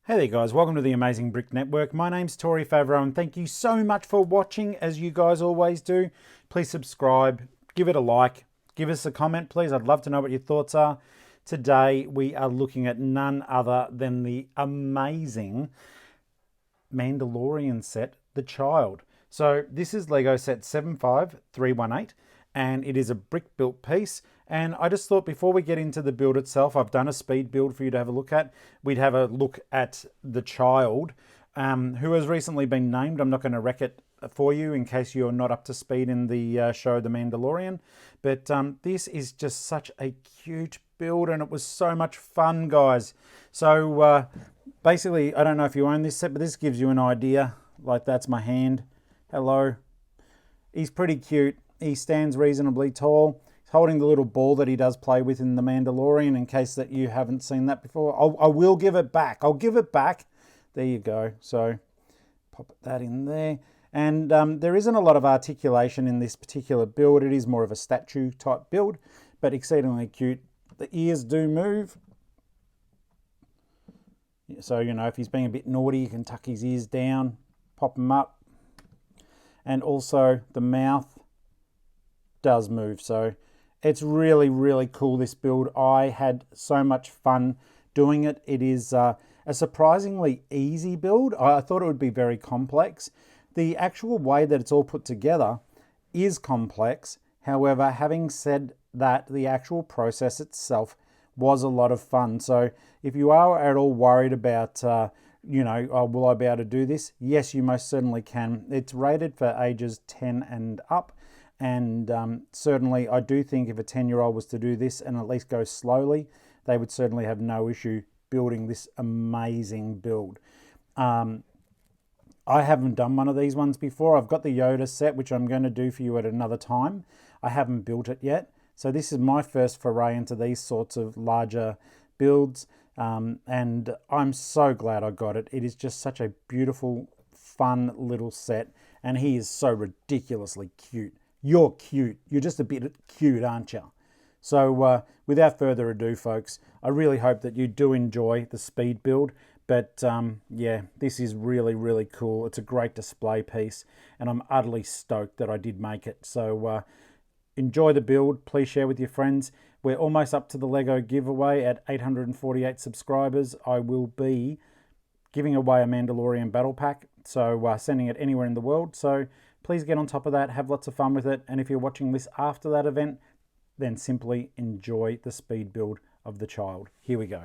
Hey there guys, welcome to the Amazing Brick Network. My name's Tori Favreau and thank you so much for watching, as you guys always do. Please subscribe, give it a like, give us a comment please. I'd love to know what your thoughts are. Today we are looking at none other than the amazing Mandalorian set, The Child. So this is Lego set 75318 and it is a brick built piece. And I just thought before we get into the build itself, I've done a speed build for you to have a look at. We'd have a look at The Child, who has recently been named. I'm not going to wreck it for you in case you're not up to speed in the show The Mandalorian. But this is just such a cute build and it was so much fun, guys. So basically, I don't know if you own this set, but this gives you an idea. Like, that's my hand. Hello. He's pretty cute. He stands reasonably tall. He's holding the little ball that he does play with in The Mandalorian, in case that you haven't seen that before. I will give it back. I'll give it back. There you go. So pop that in there. And there isn't a lot of articulation in this particular build. It is more of a statue type build, but exceedingly cute. The ears do move. So, you know, if he's being a bit naughty, you can tuck his ears down, pop them up. And also the mouth does move. So it's really, really cool, this build. I had so much fun doing it. It is a surprisingly easy build. I thought it would be very complex. The actual way that it's all put together is complex. However, having said that, the actual process itself was a lot of fun. So if you are at all worried about you know, oh, will I be able to do this? Yes, you most certainly can. It's rated for ages 10 and up. And certainly I do think if a 10-year-old was to do this and at least go slowly, they would certainly have no issue building this amazing build. I haven't done one of these ones before. I've got the Yoda set, which I'm going to do for you at another time. I haven't built it yet. So this is my first foray into these sorts of larger builds. And I'm so glad I got it. It is just such a beautiful, fun little set. And he is so ridiculously cute. You're cute. You're just a bit cute, aren't you? So without further ado, folks, I really hope that you do enjoy the speed build. But yeah, this is really, really cool. It's a great display piece. And I'm utterly stoked that I did make it. So enjoy the build. Please share with your friends. We're almost up to the Lego giveaway at 848 subscribers. I will be giving away a Mandalorian battle pack. So sending it anywhere in the world. So please get on top of that. Have lots of fun with it. And if you're watching this after that event, then simply enjoy the speed build of The Child. Here we go.